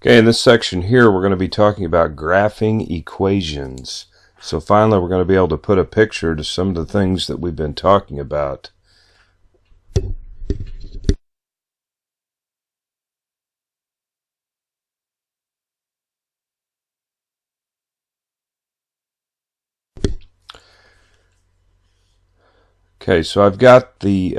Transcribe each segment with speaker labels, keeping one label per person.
Speaker 1: Okay, in this section here, we're going to be talking about graphing equations. So finally, we're going to be able to put a picture to some of the things that we've been talking about. Okay, so I've got the,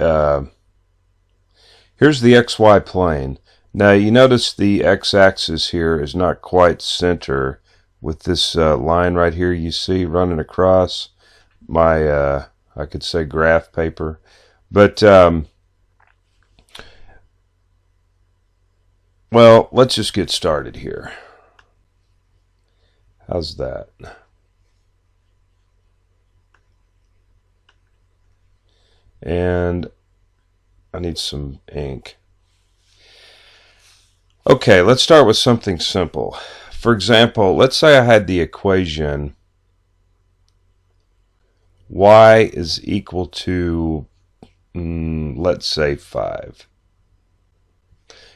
Speaker 1: here's the XY plane. Now you notice the x-axis here is not quite center with this line right here you see running across my, I could say graph paper. But, well, let's just get started here. How's that? And I need some ink. Okay, let's start with something simple. For example, let's say I had the equation y is equal to, let's say 5.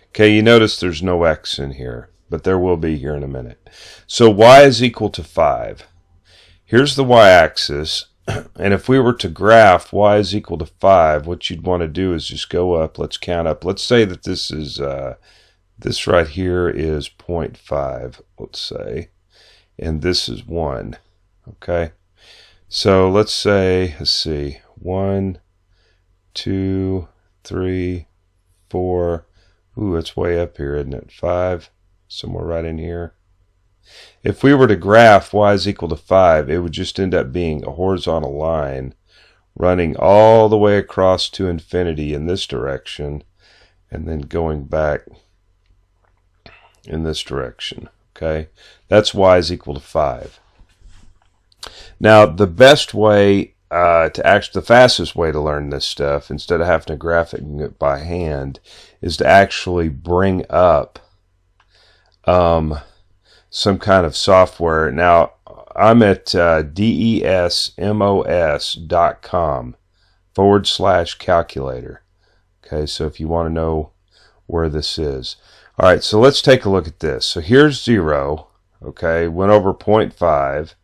Speaker 1: Okay, you notice there's no x in here, but there will be here in a minute. So y is equal to 5. Here's the y-axis, and if we were to graph y is equal to 5, what you'd want to do is just go up. Let's count up. Let's say that this is this right here is 0.5, let's say, and this is 1. Okay, so let's say, let's see, 1, 2, 3, 4. Ooh, it's way up here, isn't it? 5, somewhere right in here. If we were to graph y is equal to 5, it would just end up being a horizontal line running all the way across to infinity in this direction and then going back in this direction. Okay, that's y is equal to 5. Now, the best way the fastest way to learn this stuff, instead of having to graph it by hand, is to actually bring up some kind of software. Now, I'm at desmos.com/calculator. Okay, so if you want to know where this is. All right, so let's take a look at this. So here's 0, okay, went over 0.5,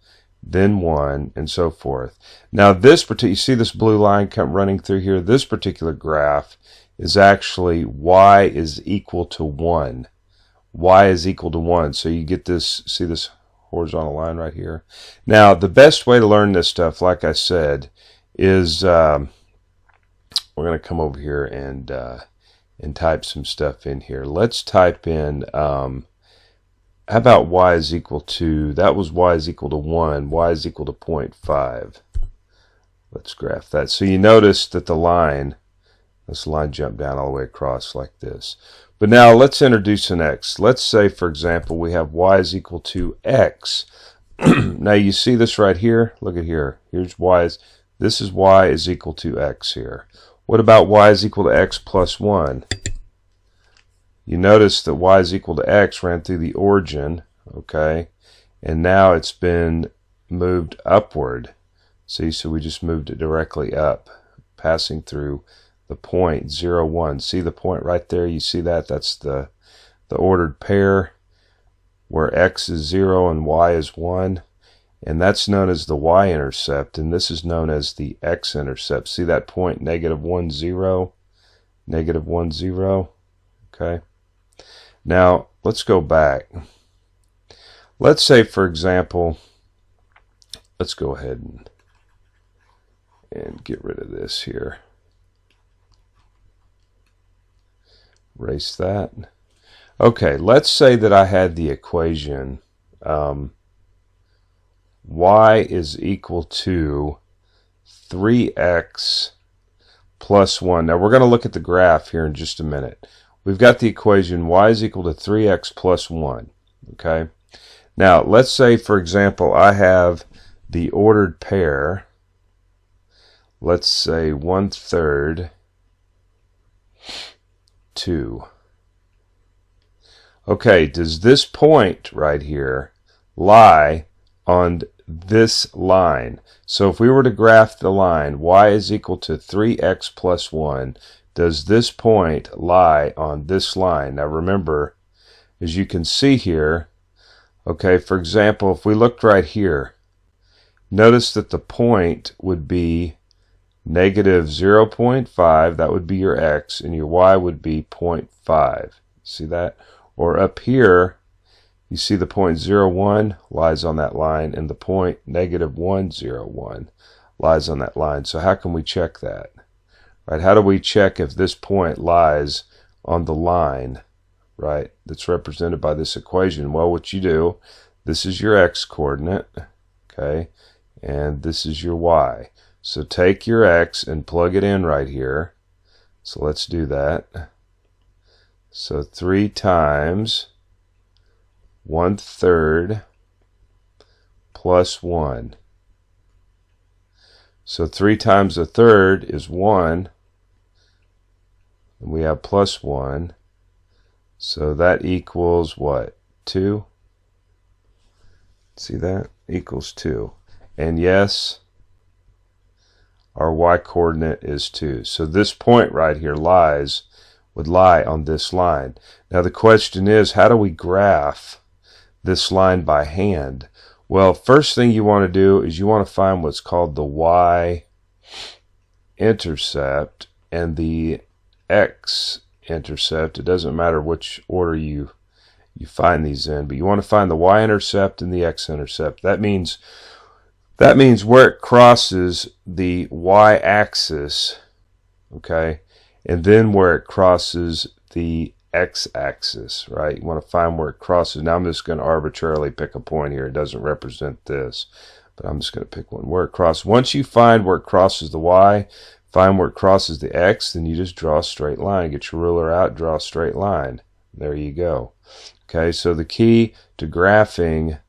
Speaker 1: then 1, and so forth. Now this particular, you see this blue line running through here? This particular graph is actually y is equal to 1. Y is equal to 1. So you get this, see this horizontal line right here? Now, the best way to learn this stuff, like I said, is we're going to come over here and type some stuff in here. Let's type in, how about y is equal to, that was y is equal to 1, y is equal to 0.5. Let's graph that. So you notice that the line, this line jumped down all the way across like this. But now let's introduce an x. Let's say, for example, we have y is equal to x. Now you see this right here? Look at here. Here's y. This is y is equal to x here. What about y is equal to x plus 1? You notice that y is equal to x ran through the origin, okay? And now it's been moved upward. See, so we just moved it directly up, passing through the point 0, 1. See the point right there? You see that? That's the ordered pair where x is 0 and y is 1. And that's known as the y-intercept, and this is known as the x-intercept. See that point, negative 1, 0, negative 1, 0? Okay. Now, let's go back. Let's say, for example, let's go ahead and get rid of this here. Erase that. Okay, let's say that I had the equation y is equal to 3x plus 1. Now we're going to look at the graph here in just a minute. We've got the equation y is equal to 3x plus 1. Okay. Now let's say, for example, I have the ordered pair. Let's say 1/3, 2. Okay, does this point right here lie on this line? So if we were to graph the line y is equal to 3x plus 1, does this point lie on this line? Now remember, as you can see here, okay, for example, if we looked right here, notice that the point would be negative 0.5, that would be your x, and your y would be 0.5. See that? Or up here, you see the point 0.01 lies on that line, and the point negative 101 lies on that line. So how can we check that? Right? How do we check if this point lies on the line, right, that's represented by this equation? Well, what you do, this is your x coordinate, okay, and this is your y. So take your x and plug it in right here. So let's do that. So 3 times 1/3 plus 1. So 3 times 1/3 is 1. And we have plus 1. So that equals what? 2? See that? Equals 2. And yes, our y coordinate is 2. So this point right here would lie on this line. Now the question is, how do we graph this line by hand? Well, first thing you want to do is you want to find what's called the y intercept and the X intercept. It doesn't matter which order you find these in, but you want to find the y intercept and the X intercept. That means where it crosses the y axis, okay, and then where it crosses the x axis, right? You want to find where it crosses. Now I'm just going to arbitrarily pick a point here. It doesn't represent this, but I'm just going to pick one where it crosses. Once you find where it crosses the y, find where it crosses the x, then you just draw a straight line. Get your ruler out, draw a straight line. There you go. Okay, so the key to graphing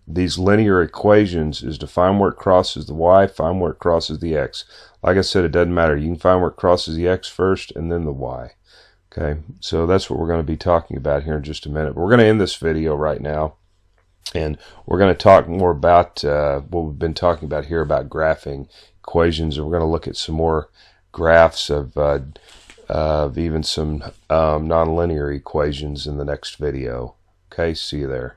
Speaker 1: these linear equations is to find where it crosses the y, find where it crosses the x. Like I said, it doesn't matter. You can find where it crosses the x first and then the y. Okay, so that's what we're going to be talking about here in just a minute. We're going to end this video right now, and we're going to talk more about what we've been talking about here about graphing equations, and we're going to look at some more graphs of even some nonlinear equations in the next video. Okay, see you there.